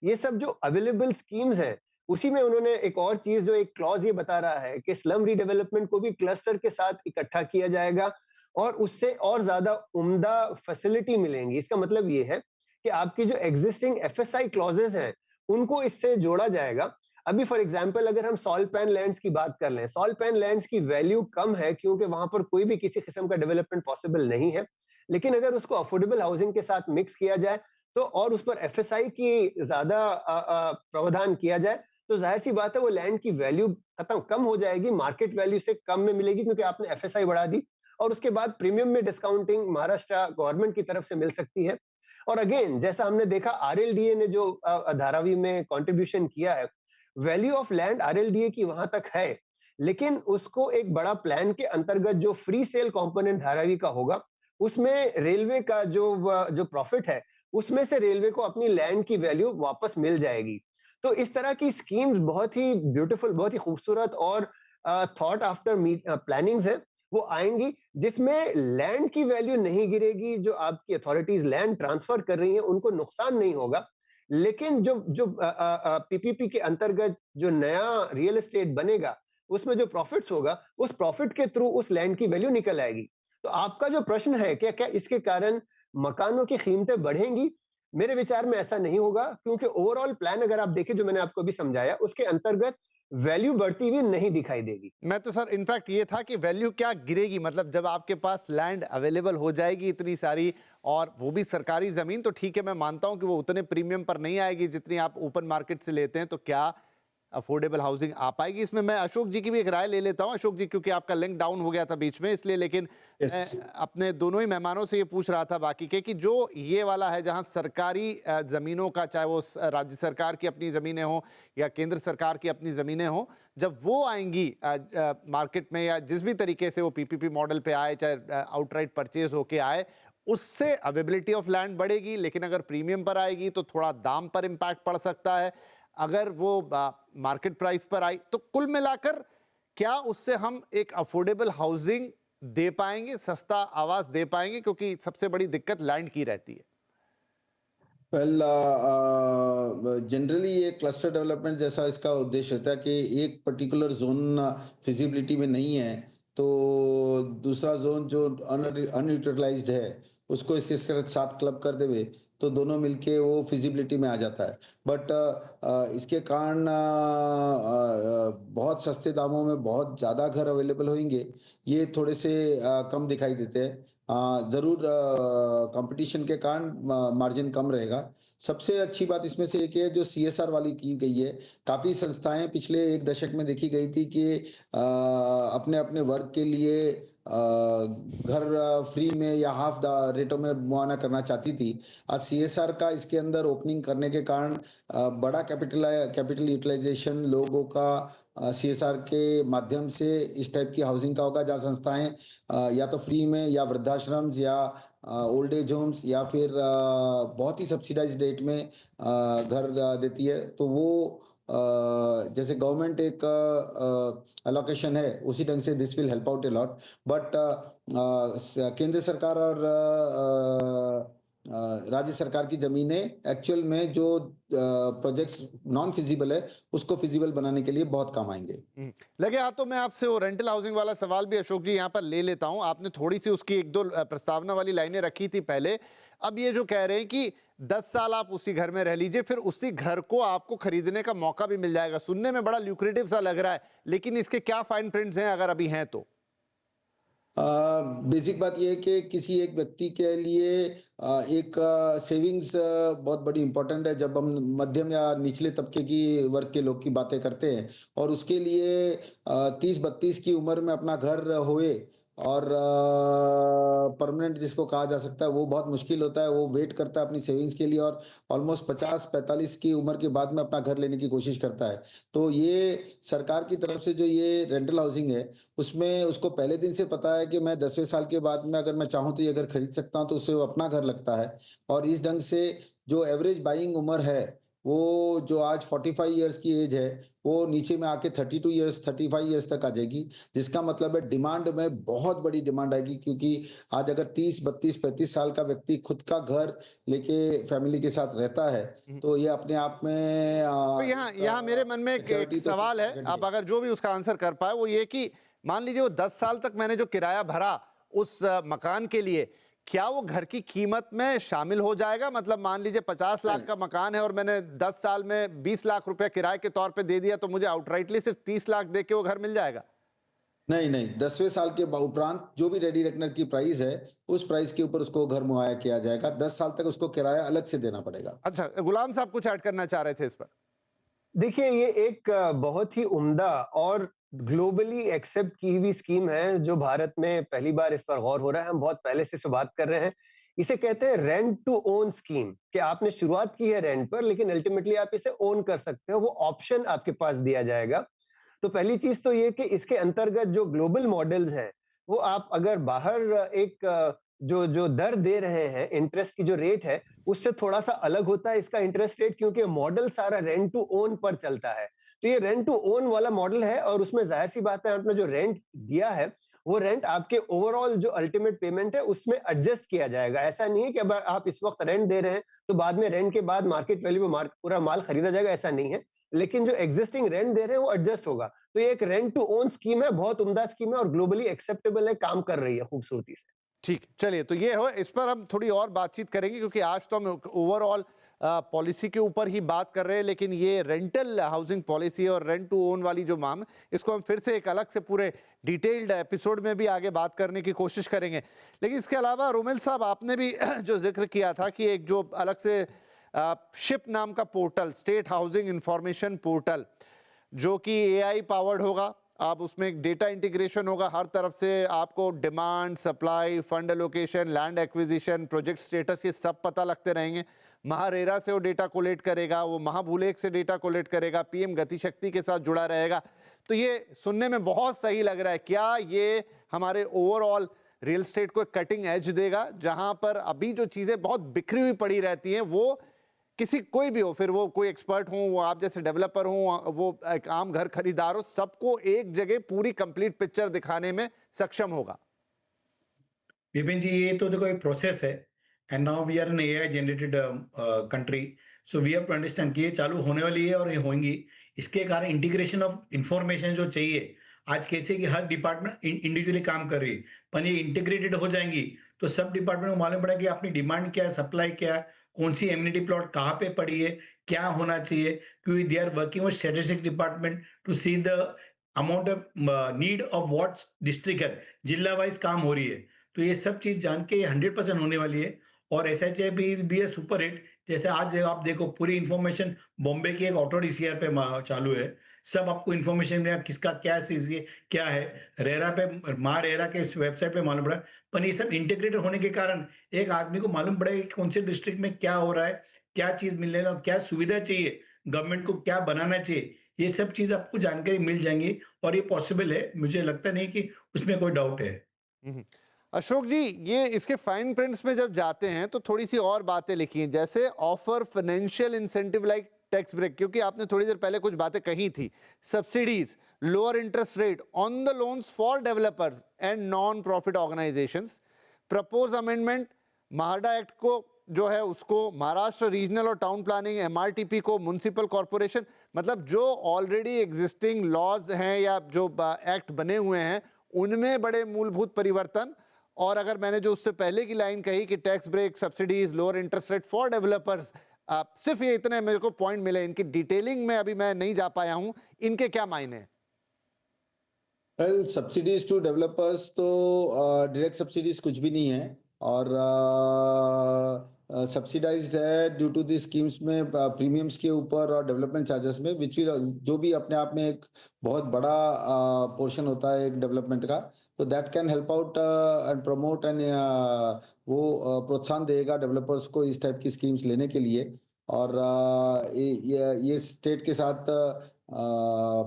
ये सब जो अवेलेबल स्कीम्स हैं, उसी में उन्होंने एक और चीज, जो एक क्लॉज ये बता रहा है कि स्लम रीडेवलपमेंट को भी क्लस्टर के साथ इकट्ठा किया जाएगा और उससे और ज्यादा उम्दा फैसिलिटी मिलेंगी। इसका मतलब ये है कि आपकी जो एग्जिस्टिंग एफएसआई क्लॉजेस हैं, उनको इससे जोड़ा जाएगा। अभी फॉर एग्जांपल अगर हम सॉल्ट पैन लैंड्स की बात कर लें, सॉल्ट पैन लैंड्स की वैल्यू कम है क्योंकि वहां पर कोई भी किसी किस्म का डेवलपमेंट पॉसिबल नहीं है, लेकिन अगर उसको अफोर्डेबल हाउसिंग के साथ मिक्स किया जाए तो और उस पर एफएसआई की ज्यादा प्रावधान किया जाए, तो जाहिर सी बात है वो लैंड की वैल्यू खत्म कम हो जाएगी, मार्केट वैल्यू से कम में मिलेगी, क्योंकि आपने एफएसआई बढ़ा दी और उसके बाद प्रीमियम में डिस्काउंटिंग महाराष्ट्र गवर्नमेंट की तरफ से मिल सकती है। और अगेन जैसा हमने देखा आरएलडीए ने जो धारावी में कंट्रीब्यूशन किया है, वैल्यू ऑफ लैंड आरएलडीए की वहां तक है, लेकिन उसको एक बड़ा प्लान के अंतर्गत जो फ्री सेल कंपोनेंट धारावी का होगा, उसमें रेलवे का जो प्रॉफिट है, उसमें से रेलवे को अपनी लैंड की वैल्यू वापस मिल जाएगी। तो इस तरह की स्कीम्स बहुत ही ब्यूटीफुल, बहुत ही खूबसूरत और थॉट आफ्टर प्लानिंग्स है, वो आएंगी जिसमें लैंड की वैल्यू नहीं गिरेगी, जो आपकी अथॉरिटीज लैंड ट्रांसफर कर रही हैं उनको नुकसान नहीं होगा, लेकिन जो जो पीपीपी के अंतर्गत जो नया रियल एस्टेट बनेगा, उसमें जो प्रॉफिट्स होगा, उस प्रॉफिट के थ्रू उस लैंड की वैल्यू निकल आएगी। तो आपका जो प्रश्न है क्या क्या इसके कारण मकानों की कीमतें बढ़ेंगी, मेरे विचार में ऐसा नहीं होगा, क्योंकि ओवरऑल प्लान अगर आप देखें जो मैंने आपको अभी समझाया, उसके अंतर्गत वैल्यू बढ़ती हुई नहीं दिखाई देगी। मैं तो सर इनफैक्ट ये था कि वैल्यू क्या गिरेगी, मतलब जब आपके पास लैंड अवेलेबल हो जाएगी इतनी सारी, और वो भी सरकारी जमीन, तो ठीक है मैं मानता हूं कि वो उतने प्रीमियम पर नहीं आएगी जितनी आप ओपन मार्केट से लेते हैं, तो क्या अफोर्डेबल हाउसिंग आ पाएगी? इसमें मैं अशोक जी की भी एक राय ले लेता हूं। अशोक जी, क्योंकि आपका लिंक डाउन हो गया था बीच में इसलिए, लेकिन मैं अपने दोनों ही मेहमानों से ये पूछ रहा था बाकी के, कि जो ये वाला है जहां सरकारी जमीनों का, चाहे वो राज्य सरकार की अपनी जमीनें हो या केंद्र सरकार की अपनी जमीनें हो, जब वो आएंगी मार्केट में या जिस भी तरीके से वो पीपीपी मॉडल पे आए, चाहे आउटराइट परचेज होके आए, उससे अवेबिलिटी ऑफ लैंड बढ़ेगी, लेकिन अगर प्रीमियम पर आएगी तो थोड़ा दाम पर इंपैक्ट पड़ सकता है। अगर वो मार्केट प्राइस पर आई तो कुल मिलाकर क्या उससे हम एक अफोर्डेबल हाउसिंग दे पाएंगे, सस्ता आवास दे पाएंगे? क्योंकि सबसे बड़ी दिक्कत लैंड की रहती है। वेल, जनरली ये क्लस्टर डेवलपमेंट जैसा इसका उद्देश्य होता है कि एक पर्टिकुलर जोन फिजिबिलिटी में नहीं है तो दूसरा जोन जो अनयूटिलाइज्ड है उसको इसके साथ क्लब कर देवे तो दोनों मिलके वो फिजिबिलिटी में आ जाता है। बट इसके कारण बहुत सस्ते दामों में बहुत ज़्यादा घर अवेलेबल होंगे, ये थोड़े से कम दिखाई देते हैं। ज़रूर कंपटीशन के कारण मार्जिन कम रहेगा। सबसे अच्छी बात इसमें से एक है जो सीएसआर वाली की गई है। काफ़ी संस्थाएं पिछले एक दशक में देखी गई थी कि अपने अपने वर्ग के लिए घर फ्री में या हाफ द रेटों में मुआयना करना चाहती थी। आज सीएसआर का इसके अंदर ओपनिंग करने के कारण बड़ा कैपिटल यूटिलाइजेशन लोगों का सीएसआर के माध्यम से इस टाइप की हाउसिंग का होगा, जहाँ संस्थाएं या तो फ्री में या वृद्धाश्रम या ओल्ड एज होम्स या फिर बहुत ही सब्सिडाइज्ड रेट में घर देती है। तो वो जैसे गवर्नमेंट एक अलोकेशन है उसी ढंग से this will help out a lot. But केंद्र सरकार और राज्य सरकार की जमीनें एक्चुअल में जो प्रोजेक्ट्स नॉन फिजिबल है उसको फिजिबल बनाने के लिए बहुत काम आएंगे। लगे हाथों में आपसे वो रेंटल हाउसिंग वाला सवाल भी अशोक जी यहाँ पर ले लेता हूँ। आपने थोड़ी सी उसकी एक दो प्रस्तावना वाली लाइनें रखी थी पहले। अब ये जो कह रहे हैं कि 10 साल आप उसी घर में रह लीजिए, फिर उसी घर को आपको खरीदने का मौका भी मिल जाएगा, सुनने में बड़ा ल्यूक्रेटिव सा लग रहा है, लेकिन इसके क्या फाइन प्रिंट्स हैं अगर अभी हैं तो? बेसिक बात यह है कि किसी एक व्यक्ति के लिए एक सेविंग्स बहुत बड़ी इंपॉर्टेंट है। जब हम मध्यम या निचले तबके की वर्ग के लोग की बातें करते हैं और उसके लिए 30-32 की उम्र में अपना घर होए और परमानेंट जिसको कहा जा सकता है वो बहुत मुश्किल होता है। वो वेट करता है अपनी सेविंग्स के लिए और ऑलमोस्ट 50-45 की उम्र के बाद में अपना घर लेने की कोशिश करता है। तो ये सरकार की तरफ से जो ये रेंटल हाउसिंग है, उसमें उसको पहले दिन से पता है कि मैं 10वें साल के बाद में अगर मैं चाहूँ तो ये घर खरीद सकता हूँ, तो उससे वो अपना घर लगता है। और इस ढंग से जो एवरेज बाइंग उम्र है, वो जो आज 45 इयर्स की एज है, वो नीचे में आके 32 इयर्स, 35 इयर्स तक आ जाएगी। जिसका मतलब है डिमांड में बहुत बड़ी डिमांड आएगी, क्योंकि आज अगर 30, 32, 35 साल का व्यक्ति खुद का घर लेके फैमिली के साथ रहता है, तो ये अपने आप में तो यहाँ यहाँ मेरे मन में एक सिक्योरिटी तो सवाल है, घटी आप है। अगर जो भी उसका आंसर कर पाए, वो ये कि मान लीजिए वो 10 साल तक मैंने जो किराया भरा उस मकान के लिए, क्या वो घर की कीमत में शामिल हो जाएगा? मतलब मान लीजिए 50 लाख का मकान है और मैंने 10 साल में 20 लाख रुपए किराए के तौर पे दे दिया, तो मुझे आउटराइटली सिर्फ 30 लाख दे के वो घर मिल जाएगा? नहीं, नहीं, 10वें साल के उपरांत जो भी रेडी रेकनर की प्राइस है, उस प्राइस के ऊपर उसको घर मुहैया किया जाएगा। 10 साल तक उसको किराया अलग से देना पड़ेगा। अच्छा, गुलाम साहब कुछ ऐड करना चाह रहे थे इस पर। देखिए, ये एक बहुत ही उम्दा और ग्लोबली एक्सेप्ट की हुई स्कीम है, जो भारत में पहली बार इस पर गौर हो रहा है। हम बहुत पहले से इस पे बात कर रहे हैं। इसे कहते हैं रेंट टू ओन स्कीम, कि आपने शुरुआत की है रेंट पर, लेकिन अल्टीमेटली आप इसे ओन कर सकते हो। वो ऑप्शन आपके पास दिया जाएगा। तो पहली चीज तो ये कि इसके अंतर्गत जो ग्लोबल मॉडल्स हैं, वो आप अगर बाहर एक जो जो दर दे रहे हैं, इंटरेस्ट की जो रेट है, उससे थोड़ा सा अलग होता है इसका इंटरेस्ट रेट, क्योंकि मॉडल सारा रेंट टू ओन पर चलता है। तो ये रेंट टू ओन वाला मॉडल है, और उसमें जाहिर सी बात है, आपने जो रेंट दिया है, वो रेंट आपके ओवरऑल जो अल्टीमेट पेमेंट है उसमें एडजस्ट किया जाएगा। ऐसा नहीं है कि अब आप इस वक्त रेंट दे रहे हैं तो बाद में रेंट के बाद मार्केट वैल्यू में पूरा माल खरीदा जाएगा, ऐसा नहीं है। लेकिन जो एग्जिस्टिंग रेंट दे रहे हैं वो एडजस्ट होगा। तो ये एक रेंट टू ओन स्कीम है, बहुत उम्दा स्कीम है और ग्लोबली एक्सेप्टेबल है, काम कर रही है खूबसूरती से। ठीक, चलिए, तो ये हो, इस पर हम थोड़ी और बातचीत करेंगे, क्योंकि आज तो हम ओवरऑल पॉलिसी के ऊपर ही बात कर रहे हैं, लेकिन ये रेंटल हाउसिंग पॉलिसी और रेंट टू ओन वाली जो मांग, इसको हम फिर से एक अलग से पूरे डिटेल्ड एपिसोड में भी आगे बात करने की कोशिश करेंगे। लेकिन इसके अलावा रोमेल साहब, आपने भी जो जिक्र किया था कि एक जो अलग से शिप नाम का portal, state housing information portal, जो कि एआई पावर्ड होगा, आप उसमें एक डेटा इंटीग्रेशन होगा, हर तरफ से आपको demand, supply, fund allocation, land acquisition, project status, ये सब पता लगते रहेंगे। महारेरा से वो डेटा कोलेक्ट करेगा, वो महाभूलेख से डेटा कोलेक्ट करेगा, पीएम गति शक्ति के साथ जुड़ा रहेगा। तो ये सुनने में बहुत सही लग रहा है। क्या ये हमारे ओवरऑल रियल एस्टेट को कटिंग एज देगा, जहां पर अभी जो चीजें बहुत बिखरी हुई पड़ी रहती हैं, वो किसी कोई भी हो, फिर वो कोई एक्सपर्ट हो, वो आप जैसे डेवलपर हो, वो एक आम घर खरीदार हो, सबको एक जगह पूरी कंप्लीट पिक्चर दिखाने में सक्षम होगा? विपिन जी, ये तो देखो एक प्रोसेस है, and now we are an AI generated country, so we have to understand कि ये चालू होने वाली है और ये होंगी। इसके कारण इंटीग्रेशन ऑफ इंफॉर्मेशन जो चाहिए, आज कैसे कि हर डिपार्टमेंट इंडिविजुअली काम कर रही है, पर ये इंटीग्रेटेड हो जाएंगी तो सब डिपार्टमेंट को मालूम पड़ेगा कि अपनी डिमांड क्या है, सप्लाई क्या है, कौन सी एम्यूनिटी प्लॉट कहाँ पे पड़ी है, क्या होना चाहिए, क्योंकि they are working with statistics department to see the amount of need of what district है, जिला वाइज काम हो रही है। तो ये सब चीज जान के 100% होने वाली है। और एसएचए भी है सुपर हिट। जैसे आज आप देखो पूरी इन्फॉर्मेशन बॉम्बे की एक ऑटो डीसीआर पे चालू है, सब आपको इन्फॉर्मेशन में किसका क्या चीज क्या है, रेरा पे माँ रेरा के वेबसाइट पे मालूम पड़ा। पर ये सब इंटीग्रेटेड होने के कारण एक आदमी को मालूम पड़ेगा कि कौन से डिस्ट्रिक्ट में क्या हो रहा है, क्या चीज मिलने और क्या सुविधा चाहिए, गवर्नमेंट को क्या बनाना चाहिए, ये सब चीज आपको जानकारी मिल जाएंगी। और ये पॉसिबल है, मुझे लगता नहीं कि उसमें कोई डाउट है। हम्म। अशोक जी, ये इसके फाइन प्रिंट्स में जब जाते हैं तो थोड़ी सी और बातें लिखी हैं, जैसे offer financial incentive like tax break, क्योंकि आपने थोड़ी देर पहले कुछ बातें कही थी, subsidies, lower interest rate on the loans for developers and non profit organisations, propose amendment MHADA act को जो है उसको महाराष्ट्र रीजनल और टाउन प्लानिंग, एमआरटीपी को म्युनिसिपल कॉरपोरेशन, मतलब जो ऑलरेडी एग्जिस्टिंग लॉज हैं या जो एक्ट बने हुए हैं उनमें बड़े मूलभूत परिवर्तन। और अगर मैंने जो उससे पहले की लाइन कही कि tax break, subsidies, lower interest rate for developers, सिर्फ ये इतने मेरे को पॉइंट मिले, इनकी डिटेलिंग में अभी मैं नहीं जा पाया हूं, इनके क्या मायने हैं? वेल, सब्सिडीज टू डेवलपर्स तो डायरेक्ट सब्सिडीज कुछ भी नहीं है। और सब्सिडाइज्ड है ड्यू टू दी स्कीम्स में प्रीमियम्स के ऊपर और डेवलपमेंट चार्जेस में, विच जो भी अपने आप में एक बहुत बड़ा पोर्शन होता है एक डेवलपमेंट का, तो that can help out and promote and वो प्रोत्साहन देगा डेवलपर्स को इस टाइप की स्कीम्स लेने के लिए। और ये स्टेट के साथ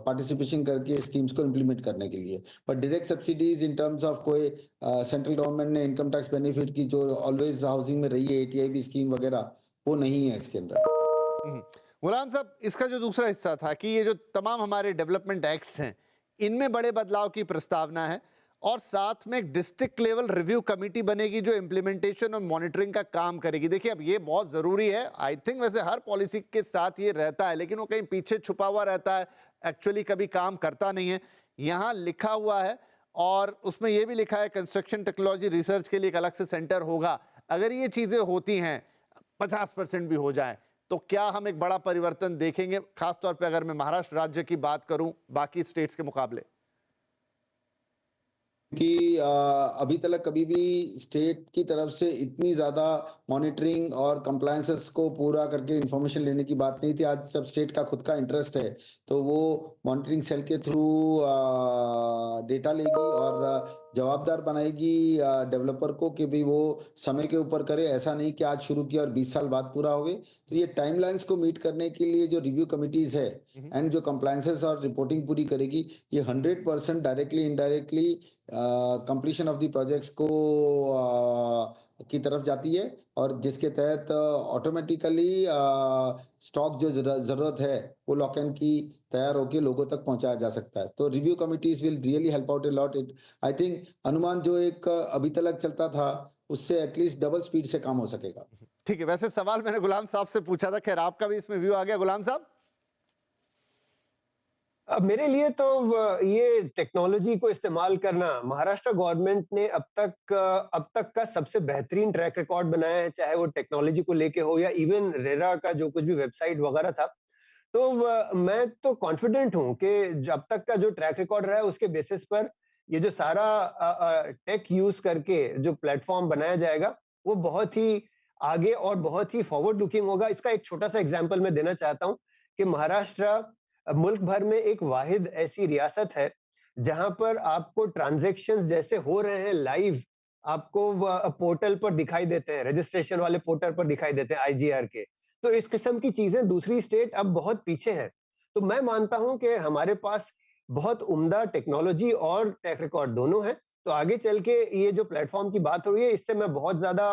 पार्टिसिपेशन करके स्कीम्स को इम्प्लीमेंट करने के लिए। But direct subsidies in terms of कोई सेंट्रल गवर्नमेंट ने इनकम टैक्स बेनिफिट की जो ऑलवेज हाउसिंग में रही है, एटीआईबी स्कीम वगैरह, वो नहीं है इसके अंदर। गुलाम साहब, इसका जो दूसरा हिस्सा था कि ये जो तमाम हमारे डेवलपमेंट एक्ट्स हैं, इनमें बड़े बदलाव की प्रस्तावना है और साथ में एक डिस्ट्रिक्ट लेवल रिव्यू कमेटी बनेगी जो इम्प्लीमेंटेशन और मॉनिटरिंग का काम करेगी। देखिए, अब ये बहुत ज़रूरी है। आई थिंक वैसे हर पॉलिसी के साथ ये रहता है, लेकिन वो कहीं पीछे छुपा हुआ रहता है, एक्चुअली कभी काम करता नहीं है। यहाँ लिखा हुआ है और उसमें ये भी लिखा है कंस्ट्रक्शन टेक्नोलॉजी रिसर्च के लिए एक अलग से सेंटर होगा। अगर ये चीज़ें होती हैं, 50% भी हो जाए, तो क्या हम एक बड़ा परिवर्तन देखेंगे, खासतौर पर अगर मैं महाराष्ट्र राज्य की बात करूं बाकी स्टेट्स के मुकाबले? कि अभी तक कभी भी स्टेट की तरफ से इतनी ज़्यादा मॉनिटरिंग और कंप्लायंसेस को पूरा करके इंफॉर्मेशन लेने की बात नहीं थी। आज सब स्टेट का खुद का इंटरेस्ट है, तो वो मॉनिटरिंग सेल के थ्रू डेटा लेगी और जवाबदार बनाएगी डेवलपर को कि भी वो समय के ऊपर करे। ऐसा नहीं कि आज शुरू किया और 20 साल बाद पूरा होवे। तो ये टाइमलाइंस को मीट करने के लिए जो रिव्यू कमिटीज है एंड जो कंप्लायंसेस और रिपोर्टिंग पूरी करेगी, ये 100% directly indirectly completion of the projects को की तरफ जाती है और जिसके तहत ऑटोमेटिकली स्टॉक जो जरूरत है वो लॉक एंड की तैयार होकर लोगों तक पहुंचाया जा सकता है। तो review committees will really help out a lot. It I think अनुमान जो एक अभी तक चलता था उससे एटलीस्ट डबल स्पीड से काम हो सकेगा। ठीक है, वैसे सवाल मैंने गुलाम साहब से पूछा था, खैर आपका भी इसमें व्यू आ गया। गुलाम साहब, अब मेरे लिए तो ये टेक्नोलॉजी को इस्तेमाल करना, महाराष्ट्र गवर्नमेंट ने अब तक का सबसे बेहतरीन ट्रैक रिकॉर्ड बनाया है, चाहे वो टेक्नोलॉजी को लेके हो या इवन रेरा का जो कुछ भी वेबसाइट वगैरह था। तो मैं तो कॉन्फिडेंट हूं कि अब तक का जो ट्रैक रिकॉर्ड रहा है उसके बेसिस पर ये जो सारा टेक यूज करके जो प्लेटफॉर्म बनाया जाएगा वो बहुत ही आगे और बहुत ही फॉरवर्ड लुकिंग होगा। इसका एक छोटा सा एग्जांपल मैं देना चाहता हूं कि महाराष्ट्र मुल्क भर में एक वाहिद ऐसी रियासत है जहां पर आपको ट्रांजैक्शंस जैसे हो रहे हैं लाइव, आपको पोर्टल पर दिखाई देते हैं, रजिस्ट्रेशन वाले पोर्टल पर दिखाई देते हैं आईजीआर के। तो इस किस्म की चीजें दूसरी स्टेट अब बहुत पीछे है। तो मैं मानता हूं कि हमारे पास बहुत उम्दा टेक्नोलॉजी और ट्रैक रिकॉर्ड दोनों है। तो आगे चल के ये जो प्लेटफॉर्म की बात हो रही है, इससे मैं बहुत ज्यादा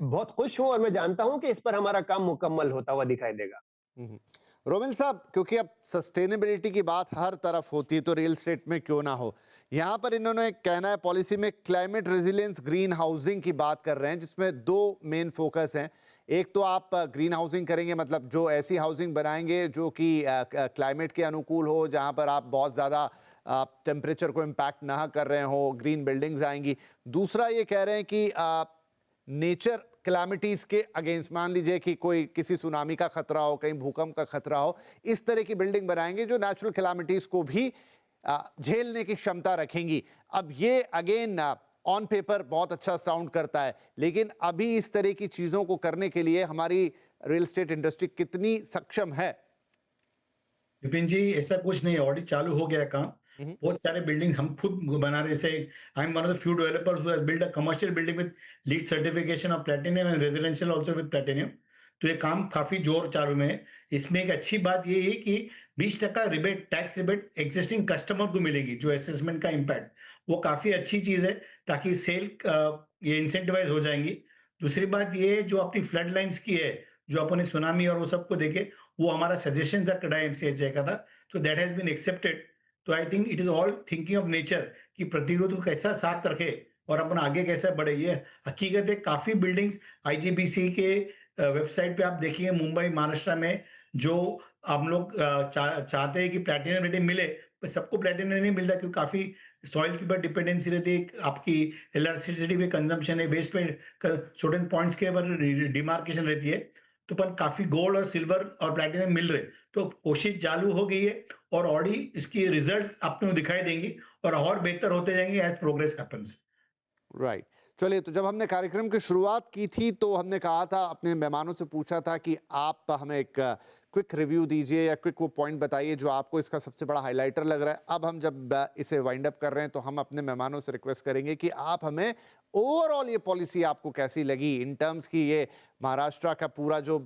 बहुत खुश हूं और मैं जानता हूं कि इस पर हमारा काम मुकम्मल होता हुआ दिखाई देगा। रोमिल साहब, क्योंकि अब सस्टेनेबिलिटी की बात हर तरफ होती है, तो रियल एस्टेट में क्यों ना हो, यहाँ पर इन्होंने कहना है पॉलिसी में क्लाइमेट रेजिलियंस ग्रीन हाउसिंग की बात कर रहे हैं, जिसमें दो मेन फोकस हैं। एक तो आप ग्रीन हाउसिंग करेंगे, मतलब जो ऐसी हाउसिंग बनाएंगे जो कि क्लाइमेट के अनुकूल हो, जहाँ पर आप बहुत ज़्यादा टेम्परेचर को इम्पैक्ट ना कर रहे हो, ग्रीन बिल्डिंग्स आएंगी। दूसरा ये कह रहे हैं कि नेचर कैलामिटीज के अगेंस्ट, मान लीजिए कि कोई किसी सुनामी का खतरा हो, कहीं भूकंप का खतरा हो, इस तरह की बिल्डिंग बनाएंगे जो नेचुरल कैलामिटीज को भी झेलने की क्षमता रखेंगी। अब ये अगेन ऑन पेपर बहुत अच्छा साउंड करता है, लेकिन अभी इस तरह की चीजों को करने के लिए हमारी रियल एस्टेट इंडस्ट्री कितनी सक्षम है? विपिन जी, ऐसा कुछ नहीं, ऑलरेडी चालू हो गया काम। बहुत सारे बिल्डिंग हम खुद बना रहे से। I am one of the few developers who has built a commercial building with lead certification of platinum and residential also with platinum. तो ये काम काफी जोर चालू में है। इसमें एक अच्छी बात ये है कि 20% rebate, tax rebate existing customer को मिलेगी। जो असेसमेंट का इम्पैक्ट, वो काफी अच्छी चीज है, ताकि सेल ये इंसेंटिवाइज हो जाएंगी। दूसरी बात ये, जो अपनी फ्लड लाइन्स की है, जो अपने सुनामी और वो सबको देखे, वो हमारा सजेशन था कड़ा एमसीएचए का था, तो दैट हैज बीन एक्सेप्टेड। तो I think it is all thinking of nature कि प्रतिरोध को कैसा साथ रखे और अपन आगे कैसे बढ़े। ये हकीकत है, काफी बिल्डिंग्स आईजीबीसी के वेबसाइट पे आप देखिए, मुंबई महाराष्ट्र में जो हम लोग चाहते हैं कि प्लैटिनम रेटिंग मिले, पर सबको प्लैटिनम नहीं मिलता, क्योंकि काफी सॉइल के ऊपर डिपेंडेंसी रहती है, आपकी इलेक्ट्रिसिटी पे कंजम्पशन है, वेस्ट पे छोटे पॉइंट्स के ऊपर डिमार्केशन रहती है। तो पर काफी गोल्ड और सिल्वर और प्लैटिनम मिल रहे, तो कोशिश चालू हो गई है और ऑलरेडी इसकी रिजल्ट्स आपको दिखाई देंगी और बेहतर होते जाएंगे एज प्रोग्रेस हैपेंस। राइट। चलिए, तो जब हमने कार्यक्रम की शुरुआत की थी तो हमने कहा था, अपने मेहमानों से पूछा था कि आप हमें एक क्विक रिव्यू दीजिए या क्विक वो पॉइंट बताइए जो आपको इसका सबसे बड़ा हाइलाइटर लग रहा है। अब हम जब इसे वाइंड अप कर रहे हैं तो हम अपने मेहमानों से रिक्वेस्ट करेंगे कि आप हमें ओवरऑल ये पॉलिसी आपको कैसी लगी इन टर्म्स की, ये महाराष्ट्र का पूरा जो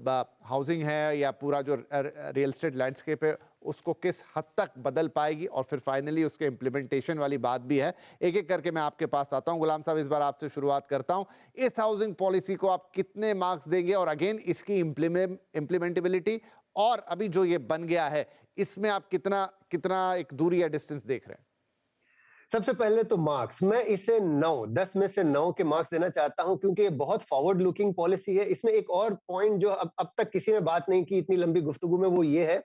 हाउसिंग है या पूरा जो रियल एस्टेट लैंडस्केप है उसको किस हद तक बदल पाएगी, और फिर फाइनली उसके इम्प्लीमेंटेशन वाली बात भी है। एक एक करके मैं आपके पास आता हूं। गुलाम साहब, इस बार आपसे शुरुआत करता हूं। इस हाउसिंग पॉलिसी को आप कितने मार्क्स देंगे, और अगेन इसकी इम्प्लीमेंटेबिलिटी और अभी जो ये बन गया है इसमें आप कितना एक दूरी या डिस्टेंस देख रहे हैं? सबसे पहले तो मार्क्स, मैं इसे 9, 10 में से 9 के मार्क्स देना चाहता हूं, क्योंकि ये बहुत फॉरवर्ड लुकिंग पॉलिसी है। इसमें एक और पॉइंट जो अब तक किसी ने बात नहीं की इतनी लंबी गुफ्तगू में, वो ये है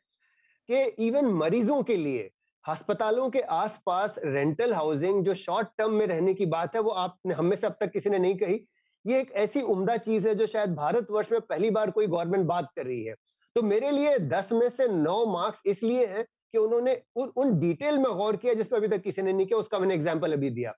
कि इवन मरीजों के लिए अस्पतालों के आसपास रेंटल हाउसिंग जो शॉर्ट टर्म में रहने की बात है, वो आपने हम में से अब तक किसी ने नहीं कही। ये एक ऐसी उम्दा चीज है जो शायद भारतवर्ष में पहली बार कोई गवर्नमेंट बात कर रही है। तो मेरे लिए 10 में से 9 मार्क्स इसलिए है कि उन्होंने उन डिटेल में गौर किया जिस पर अभी तक किसी ने नहीं किया। उसका मैंने एग्जांपल अभी दिया।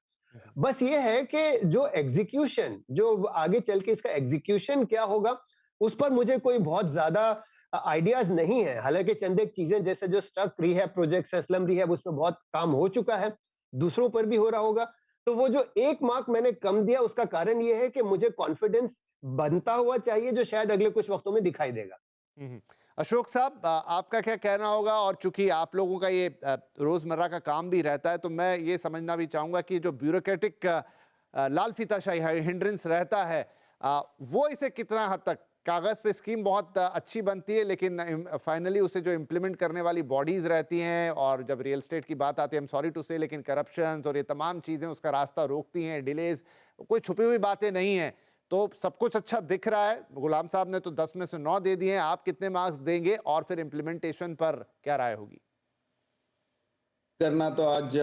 बस ये है कि जो एग्जीक्यूशन, जो आगे चल के इसका एग्जीक्यूशन क्या होगा, उस पर मुझे कोई बहुत ज्यादा आइडियाज नहीं है। हालांकि चंद एक चीजें जैसे जो स्ट्रक रिहैब प्रोजेक्ट है, स्लम रिहैब, उसमें बहुत काम हो चुका है, दूसरों पर भी हो रहा होगा। तो वो जो 1 मार्क मैंने कम दिया, उसका कारण ये है कि मुझे कॉन्फिडेंस बनता हुआ चाहिए, जो शायद अगले कुछ वक्तों में दिखाई देगा। अशोक साहब, आपका क्या कहना होगा? और चूंकि आप लोगों का ये रोजमर्रा का काम भी रहता है, तो मैं ये समझना भी चाहूंगा कि जो ब्यूरोक्रेटिक लाल फीताशाही हिंड्रेंस रहता है, वो इसे कितना हद तक, कागज पे स्कीम बहुत अच्छी बनती है लेकिन फाइनली उसे जो इम्प्लीमेंट करने वाली बॉडीज रहती हैं, और जब रियल एस्टेट की बात आती है, आई एम सॉरी टू से, लेकिन करप्शन और ये तमाम चीजें उसका रास्ता रोकती हैं, डिलेज, कोई छुपी हुई बातें नहीं है। तो सब कुछ अच्छा दिख रहा है। गुलाम साहब ने तो 10 में से 9 दे दिए हैं, आप कितने मार्क्स देंगे, और फिर इम्प्लीमेंटेशन पर क्या राय होगी? करना तो आज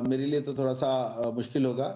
मेरे लिए तो थोड़ा सा मुश्किल होगा,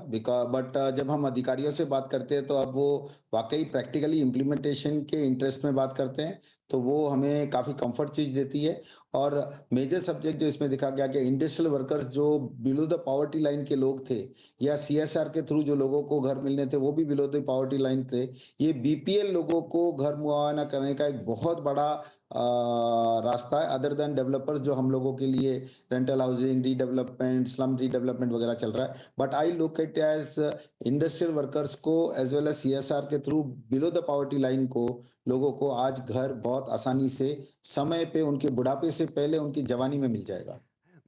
बट जब हम अधिकारियों से बात करते हैं तो अब वो वाकई प्रैक्टिकली इम्प्लीमेंटेशन के इंटरेस्ट में बात करते हैं, तो वो हमें काफ़ी कंफर्ट चीज़ देती है। और मेजर सब्जेक्ट जो इसमें दिखा गया कि इंडस्ट्रियल वर्कर्स जो बिलो द पॉवर्टी लाइन के लोग थे, या सीएसआर के थ्रू जो लोगों को घर मिलने थे वो भी बिलो द पॉवर्टी लाइन थे, ये बीपीएल लोगों को घर मुआवना करने का एक बहुत बड़ा रास्ता है, अदर देन डेवलपर्स जो हम लोगों के लिए rental housing redevelopment, slum redevelopment वगैरह चल रहा है। But I look at as industrial workers को एज वेल एज सीएसआर के through below the poverty line को लोगों को आज घर बहुत आसानी से, समय पे, उनके बुढ़ापे से पहले उनकी जवानी में मिल जाएगा।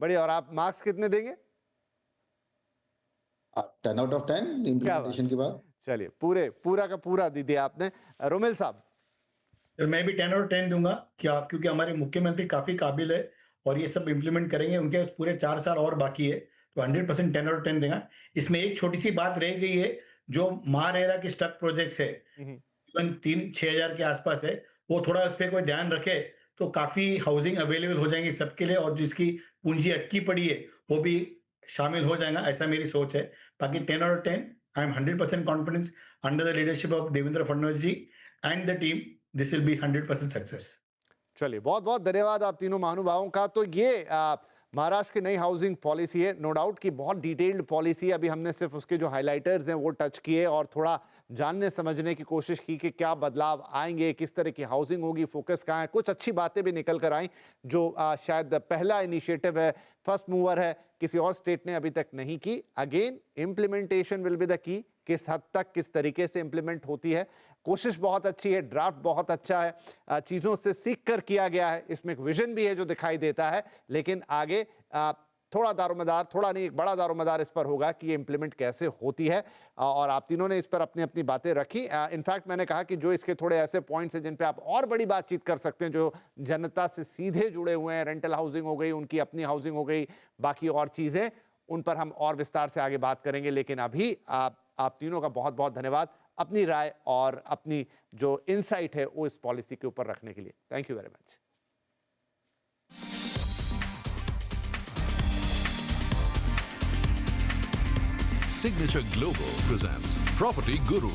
बढ़िया। और आप मार्क्स कितने देंगे? 10 आउट ऑफ 10 इम्प्लीमेंटेशन के बाद। चलिए, पूरा का पूरा दे दिया आपने। रोमिल साहब? तो मैं भी 10 और 10 दूंगा, क्या, क्योंकि हमारे मुख्यमंत्री काफी काबिल है और ये सब इम्प्लीमेंट करेंगे। उनके पूरे 4 साल और बाकी है, तो 100% 10 और 10 देगा। इसमें एक छोटी सी बात रह गई है, जो महारेरा के स्टक प्रोजेक्ट्स है, 3-6 हजार के आसपास है, वो थोड़ा उस पर कोई ध्यान रखे तो काफी हाउसिंग अवेलेबल हो जाएंगी सबके लिए, और जिसकी पूंजी अटकी पड़ी है वो भी शामिल हो जाएगा, ऐसा मेरी सोच है। बाकी 10 और 10, I am 100% confidence under the leadership of Devendra Fadnavis ji and the team, this will be 100% success. चलिए, बहुत बहुत धन्यवाद आप तीनों महानुभावों का। तो ये महाराष्ट्र की नई हाउसिंग पॉलिसी है, नो डाउट की बहुत डिटेल्ड पॉलिसी है। अभी हमने सिर्फ उसके जो हाइलाइटर्स हैं वो टच किए और थोड़ा जानने समझने की कोशिश की कि क्या बदलाव आएंगे, किस तरह की हाउसिंग होगी, फोकस कहाँ है। कुछ अच्छी बातें भी निकल कर आई, जो शायद पहला इनिशिएटिव है, फर्स्ट मूवर है, किसी और स्टेट ने अभी तक नहीं की। Again implementation will be the key, किस हद तक, किस तरीके से इम्प्लीमेंट होती है। कोशिश बहुत अच्छी है, ड्राफ्ट बहुत अच्छा है, चीज़ों से सीख कर किया गया है। इसमें एक विजन भी है जो दिखाई देता है, लेकिन आगे थोड़ा दारोमदार, थोड़ा नहीं, एक बड़ा दारोमदार इस पर होगा कि ये इम्प्लीमेंट कैसे होती है। और आप तीनों ने इस पर अपनी अपनी बातें रखी। इनफैक्ट मैंने कहा कि जो इसके थोड़े ऐसे पॉइंट्स हैं जिन पे आप और बड़ी बातचीत कर सकते हैं, जो जनता से सीधे जुड़े हुए हैं, रेंटल हाउसिंग हो गई, उनकी अपनी हाउसिंग हो गई, बाकी और चीज़ें, उन पर हम और विस्तार से आगे बात करेंगे। लेकिन अभी आप तीनों का बहुत बहुत धन्यवाद अपनी राय और अपनी जो इनसाइट है वो इस पॉलिसी के ऊपर रखने के लिए। Thank you very much. Signature Global presents Property Guru.